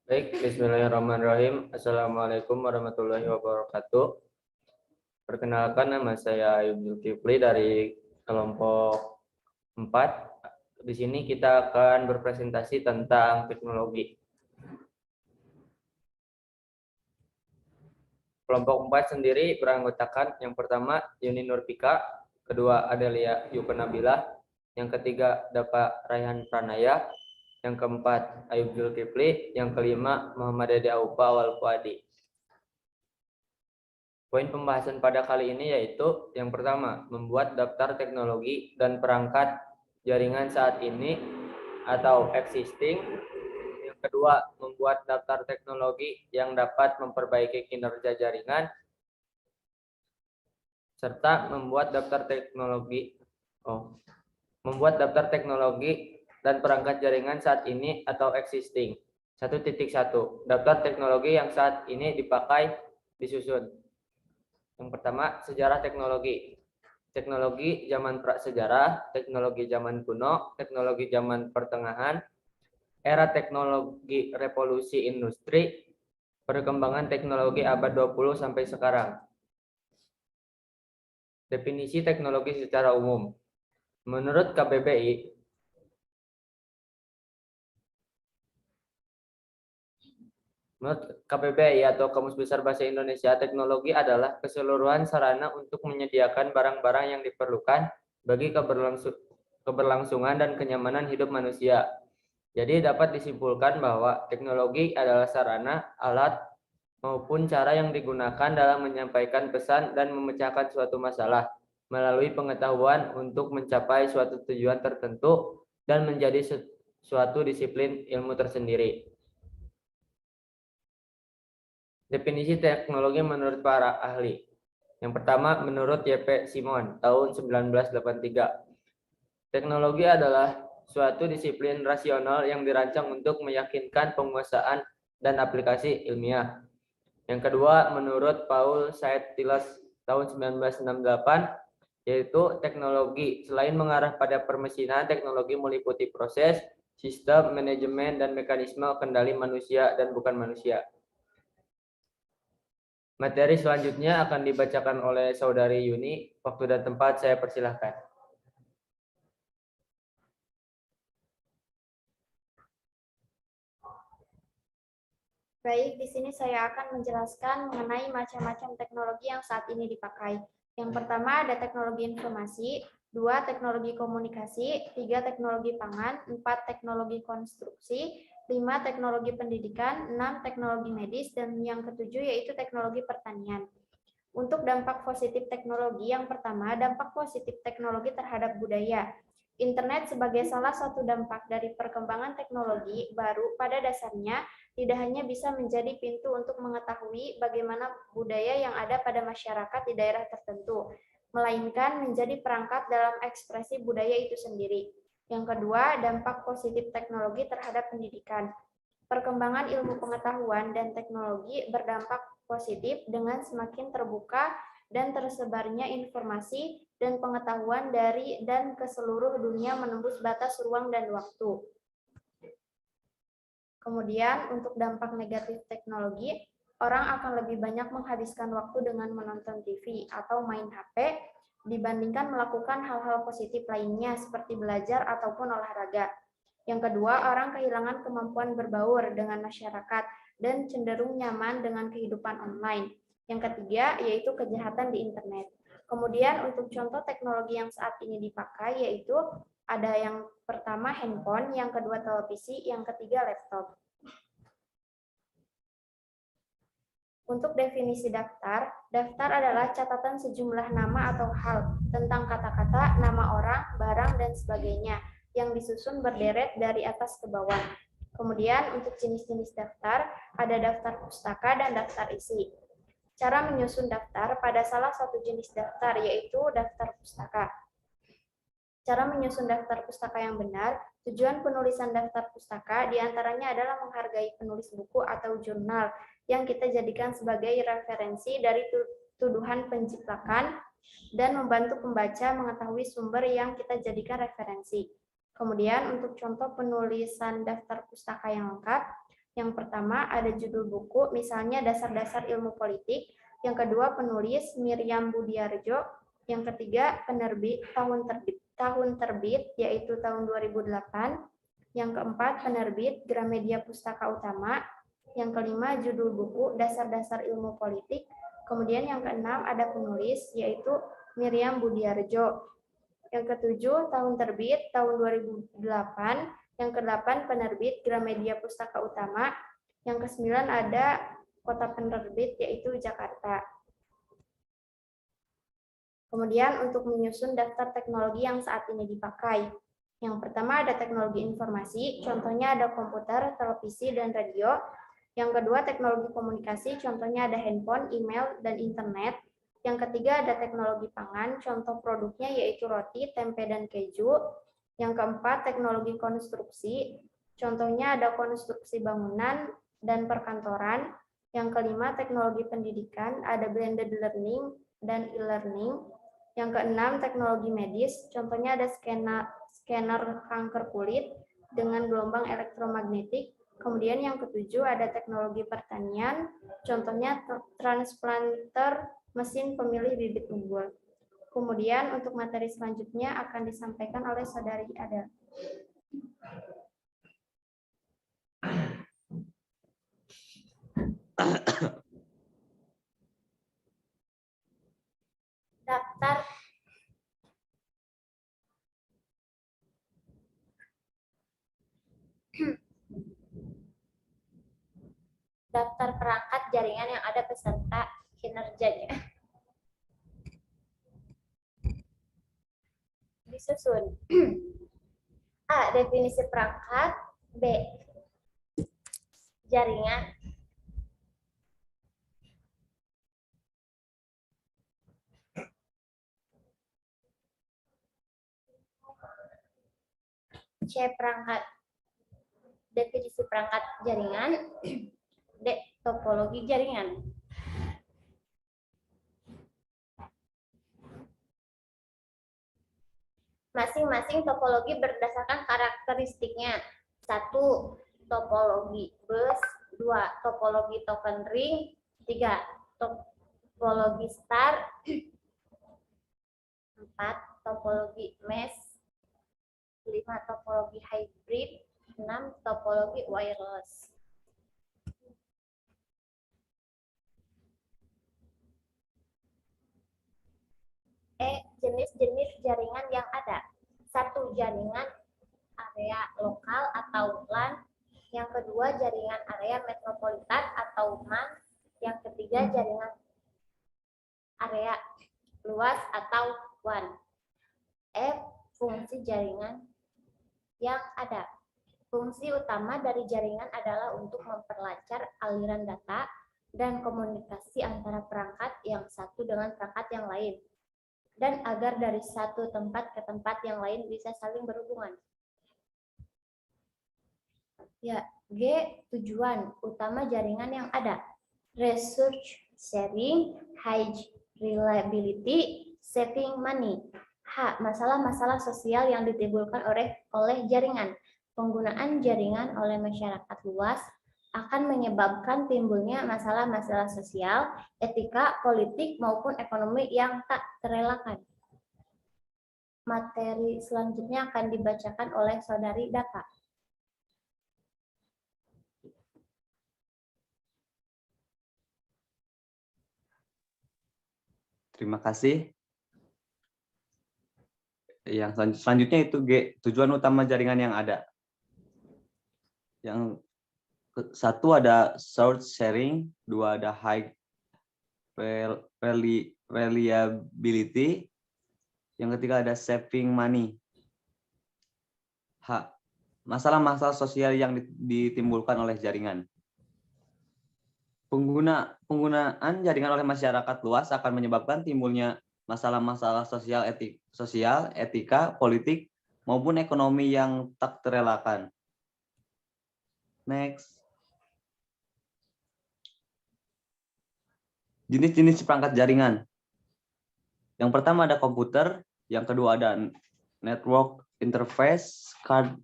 Baik, bismillahirrahmanirrahim. Assalamualaikum warahmatullahi wabarakatuh. Perkenalkan, nama saya Ayub Zulkifli dari kelompok 4. Di sini kita akan berpresentasi tentang teknologi. Kelompok 4 sendiri beranggotakan yang pertama Yuni Nurpika, kedua Adelia Yupenabila, yang ketiga Dapa Raihan Pranaya, yang keempat Ayub Zulkifli, yang kelima Muhammad Dede Aupa Awal Fuadi. Poin pembahasan pada kali ini yaitu yang pertama, membuat daftar teknologi dan perangkat jaringan saat ini atau existing. Yang kedua, membuat daftar teknologi yang dapat memperbaiki kinerja jaringan, serta membuat daftar teknologi dan perangkat jaringan saat ini atau existing. 1.1. Daftar teknologi yang saat ini dipakai disusun. Yang pertama, sejarah teknologi. Teknologi zaman prasejarah, teknologi zaman kuno, teknologi zaman pertengahan, era teknologi revolusi industri, perkembangan teknologi abad 20 sampai sekarang. Definisi teknologi secara umum. Menurut KBBI, atau Kamus Besar Bahasa Indonesia, teknologi adalah keseluruhan sarana untuk menyediakan barang-barang yang diperlukan bagi keberlangsungan dan kenyamanan hidup manusia. Jadi dapat disimpulkan bahwa teknologi adalah sarana, alat, maupun cara yang digunakan dalam menyampaikan pesan dan memecahkan suatu masalah melalui pengetahuan untuk mencapai suatu tujuan tertentu dan menjadi suatu disiplin ilmu tersendiri. Definisi teknologi menurut para ahli. Yang pertama, menurut Y.P. Simon, tahun 1983. Teknologi adalah suatu disiplin rasional yang dirancang untuk meyakinkan penguasaan dan aplikasi ilmiah. Yang kedua, menurut Paul Saetilas, tahun 1968, yaitu teknologi selain mengarah pada permesinan, teknologi meliputi proses, sistem, manajemen, dan mekanisme kendali manusia dan bukan manusia. Materi selanjutnya akan dibacakan oleh Saudari Yuni. Waktu dan tempat saya persilahkan. Baik, di sini saya akan menjelaskan mengenai macam-macam teknologi yang saat ini dipakai. Yang pertama ada teknologi informasi, 2 teknologi komunikasi, 3 teknologi pangan, 4 teknologi konstruksi, 5 teknologi pendidikan, 6 teknologi medis, dan yang ketujuh yaitu teknologi pertanian. Untuk dampak positif teknologi, yang pertama, dampak positif teknologi terhadap budaya. Internet sebagai salah satu dampak dari perkembangan teknologi baru pada dasarnya tidak hanya bisa menjadi pintu untuk mengetahui bagaimana budaya yang ada pada masyarakat di daerah tertentu, melainkan menjadi perangkat dalam ekspresi budaya itu sendiri. Yang kedua, dampak positif teknologi terhadap pendidikan. Perkembangan ilmu pengetahuan dan teknologi berdampak positif dengan semakin terbuka dan tersebarnya informasi dan pengetahuan dari dan ke seluruh dunia menembus batas ruang dan waktu. Kemudian untuk dampak negatif teknologi, orang akan lebih banyak menghabiskan waktu dengan menonton TV atau main HP dibandingkan melakukan hal-hal positif lainnya seperti belajar ataupun olahraga. Yang kedua, orang kehilangan kemampuan berbaur dengan masyarakat dan cenderung nyaman dengan kehidupan online. Yang ketiga, yaitu kejahatan di internet. Kemudian untuk contoh teknologi yang saat ini dipakai yaitu ada yang pertama handphone, yang kedua televisi, yang ketiga laptop. Untuk definisi daftar, daftar adalah catatan sejumlah nama atau hal tentang kata-kata, nama orang, barang, dan sebagainya yang disusun berderet dari atas ke bawah. Kemudian untuk jenis-jenis daftar, ada daftar pustaka dan daftar isi. Cara menyusun daftar pada salah satu jenis daftar yaitu daftar pustaka. Cara menyusun daftar pustaka yang benar, tujuan penulisan daftar pustaka diantaranya adalah menghargai penulis buku atau jurnal yang kita jadikan sebagai referensi dari tuduhan penjiplakan dan membantu pembaca mengetahui sumber yang kita jadikan referensi. Kemudian untuk contoh penulisan daftar pustaka yang lengkap, Yang pertama ada judul buku, misalnya Dasar-Dasar Ilmu Politik. Yang kedua penulis Miriam Budiarjo. Yang ketiga penerbit, tahun terbit yaitu tahun 2008. Yang keempat penerbit Gramedia Pustaka Utama. Yang kelima judul buku Dasar-Dasar Ilmu Politik. Kemudian yang keenam ada penulis yaitu Miriam Budiarjo. Yang ketujuh tahun terbit tahun 2008. Yang kedelapan penerbit Gramedia Pustaka Utama. Yang kesembilan ada kota penerbit yaitu Jakarta. Kemudian untuk menyusun daftar teknologi yang saat ini dipakai. Yang pertama ada teknologi informasi, contohnya ada komputer, televisi, dan radio. Yang kedua teknologi komunikasi, contohnya ada handphone, email, dan internet. Yang ketiga ada teknologi pangan, contoh produknya yaitu roti, tempe, dan keju. Yang keempat teknologi konstruksi, contohnya ada konstruksi bangunan dan perkantoran. Yang kelima teknologi pendidikan, ada blended learning dan e-learning. Yang keenam teknologi medis, contohnya ada scanner kanker kulit dengan gelombang elektromagnetik. Kemudian yang ketujuh ada teknologi pertanian, contohnya transplanter mesin pemilih bibit unggul. Kemudian untuk materi selanjutnya akan disampaikan oleh Saudari Ada. Daftar perangkat jaringan yang ada beserta kinerjanya. Disusun. A. Definisi perangkat. B. Jaringan. C. Perangkat. Definisi perangkat jaringan. D. Topologi jaringan. Masing-masing topologi berdasarkan karakteristiknya. 1. Topologi bus. 2. Topologi token ring. 3. Topologi star. 4. Topologi mesh. 5. Topologi hybrid. 6. Topologi wireless. Jenis-jenis jaringan yang ada. 1. Jaringan area lokal atau LAN. Yang kedua, jaringan area metropolitan atau MAN. Yang ketiga, jaringan area luas atau WAN. Fungsi jaringan yang ada. Fungsi utama dari jaringan adalah untuk memperlancar aliran data dan komunikasi antara perangkat yang satu dengan perangkat yang lain, dan agar dari satu tempat ke tempat yang lain bisa saling berhubungan. Ya, G. Tujuan utama jaringan yang ada. Research sharing, high reliability, saving money. H. Masalah-masalah sosial yang ditimbulkan oleh jaringan. Penggunaan jaringan oleh masyarakat luas akan menyebabkan timbulnya masalah-masalah sosial, etika, politik, maupun ekonomi yang tak terelakkan. Materi selanjutnya akan dibacakan oleh Saudari Daka. Terima kasih. Yang selanjutnya itu G, tujuan utama jaringan yang ada. Yang satu ada short sharing, 2 ada high reliability, yang ketiga ada saving money. H. Masalah-masalah sosial yang ditimbulkan oleh jaringan. Penggunaan jaringan oleh masyarakat luas akan menyebabkan timbulnya masalah-masalah sosial, etika, politik, maupun ekonomi yang tak terelakkan. Next. Jenis-jenis perangkat jaringan. Yang pertama ada komputer, yang kedua ada network interface, card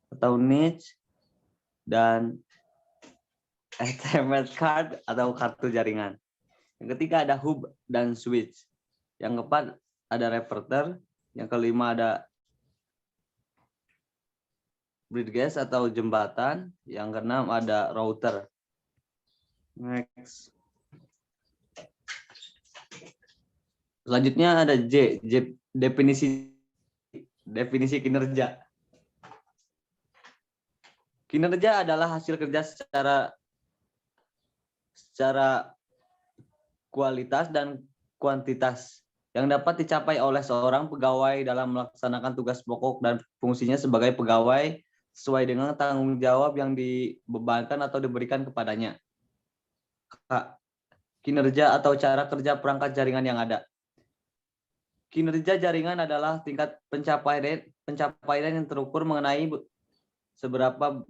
atau niche, dan Ethernet card atau kartu jaringan. Yang ketiga ada hub dan switch. Yang keempat ada repeater. Yang kelima ada bridge atau jembatan. Yang keenam ada router. Next. Selanjutnya ada J definisi kinerja. Kinerja adalah hasil kerja secara kualitas dan kuantitas yang dapat dicapai oleh seorang pegawai dalam melaksanakan tugas pokok dan fungsinya sebagai pegawai sesuai dengan tanggung jawab yang dibebankan atau diberikan kepadanya. Kinerja atau cara kerja perangkat jaringan yang ada. Kinerja jaringan adalah tingkat pencapaian yang terukur mengenai seberapa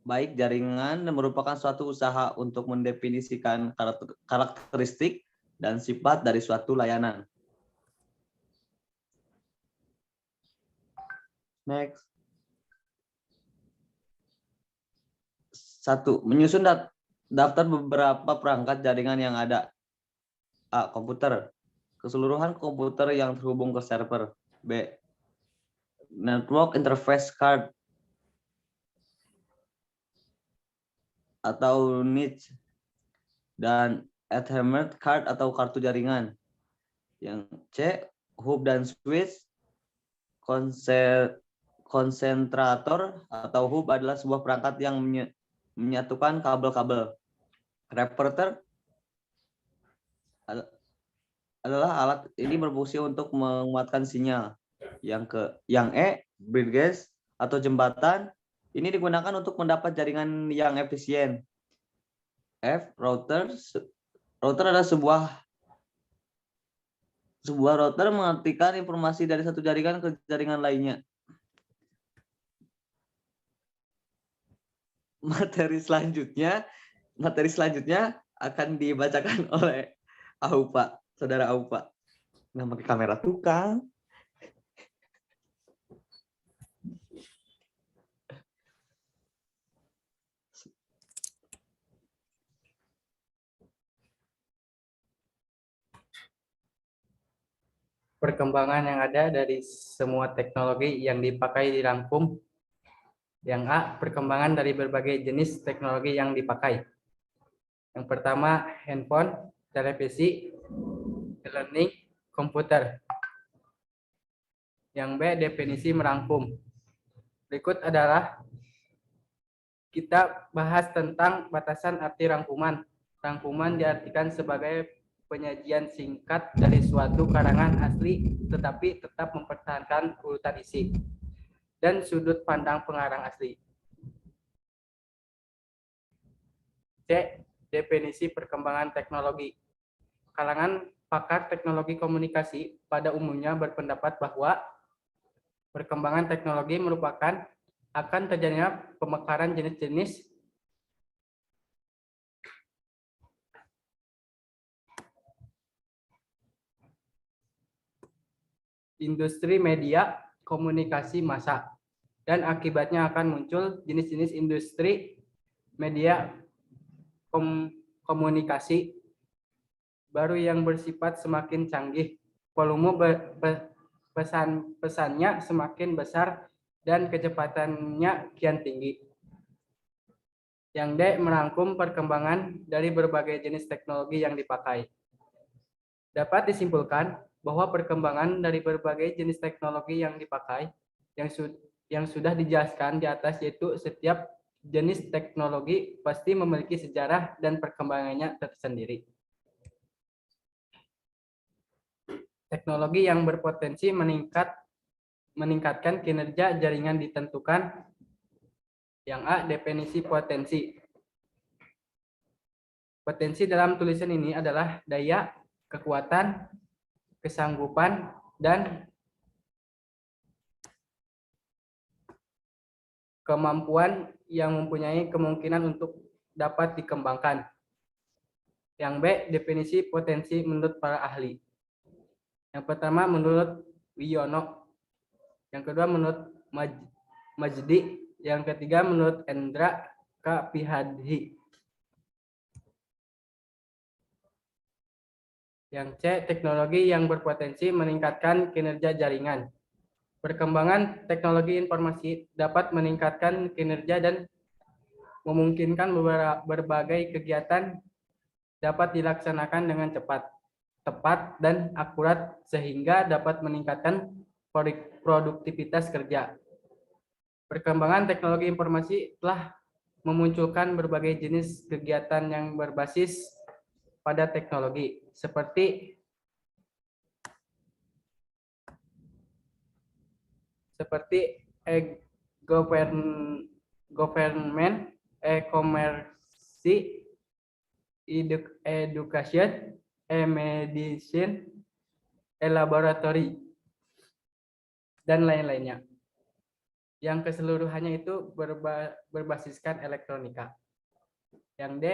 baik jaringan dan merupakan suatu usaha untuk mendefinisikan karakteristik dan sifat dari suatu layanan. Next. 1. Menyusun daftar beberapa perangkat jaringan yang ada. A. Komputer. Keseluruhan komputer yang terhubung ke server. B. Network interface card atau NIC dan Ethernet card atau kartu jaringan. Yang C. Hub dan switch. Konsentrator atau hub adalah sebuah perangkat yang menyatukan kabel-kabel. Repeater adalah alat ini berfungsi untuk menguatkan sinyal. Yang E, bridge atau jembatan, ini digunakan untuk mendapat jaringan yang efisien. F, router adalah sebuah router mengartikan informasi dari satu jaringan ke jaringan lainnya. Materi selanjutnya akan dibacakan oleh Aupa, saudara Aupa. Nggak pakai kamera tukang. Perkembangan yang ada dari semua teknologi yang dipakai dirangkum. Yang A, perkembangan dari berbagai jenis teknologi yang dipakai. Yang pertama, handphone, televisi, e-learning, komputer. Yang B, definisi merangkum. Berikut adalah kita bahas tentang batasan arti rangkuman. Rangkuman diartikan sebagai penyajian singkat dari suatu karangan asli tetapi tetap mempertahankan urutan isi dan sudut pandang pengarang asli. C. Definisi perkembangan teknologi. Kalangan pakar teknologi komunikasi pada umumnya berpendapat bahwa perkembangan teknologi merupakan akan terjadinya pemekaran jenis-jenis industri media komunikasi massa dan akibatnya akan muncul jenis-jenis industri media komunikasi baru yang bersifat semakin canggih, volume pesannya semakin besar dan kecepatannya kian tinggi. Yang D, merangkum perkembangan dari berbagai jenis teknologi yang dipakai. Dapat disimpulkan bahwa perkembangan dari berbagai jenis teknologi yang dipakai yang sudah dijelaskan di atas, yaitu setiap jenis teknologi pasti memiliki sejarah dan perkembangannya tersendiri. Teknologi yang berpotensi meningkatkan kinerja jaringan ditentukan. Yang A, definisi potensi. Potensi dalam tulisan ini adalah daya, kekuatan, kesanggupan, dan kemampuan yang mempunyai kemungkinan untuk dapat dikembangkan. Yang B, definisi potensi menurut para ahli. Yang pertama menurut Wiono, yang kedua menurut Majdi, yang ketiga menurut Endra Kapihadhi. Yang C, teknologi yang berpotensi meningkatkan kinerja jaringan. Perkembangan teknologi informasi dapat meningkatkan kinerja dan memungkinkan berbagai kegiatan dapat dilaksanakan dengan cepat, tepat, dan akurat sehingga dapat meningkatkan produktivitas kerja. Perkembangan teknologi informasi telah memunculkan berbagai jenis kegiatan yang berbasis pada teknologi seperti government, e-commerce, education, e-medicine, e-laboratory, dan lain-lainnya. Yang keseluruhannya itu berbasiskan elektronika. Yang D,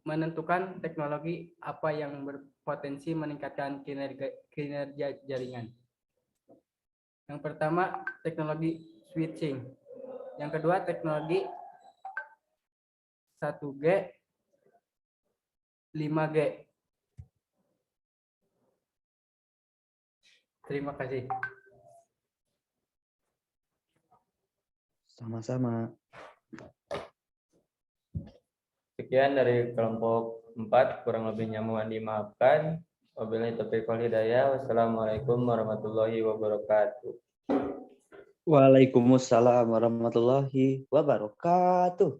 menentukan teknologi apa yang berpotensi meningkatkan kinerja jaringan. Yang pertama, teknologi switching. Yang kedua, teknologi 1G, 5G. Terima kasih. Sama-sama. Sekian dari kelompok 4, kurang lebihnya mohon dimaafkan. Wabillahi taufiq wal hidayah. Wassalamualaikum warahmatullahi wabarakatuh. Waalaikumsalam warahmatullahi wabarakatuh.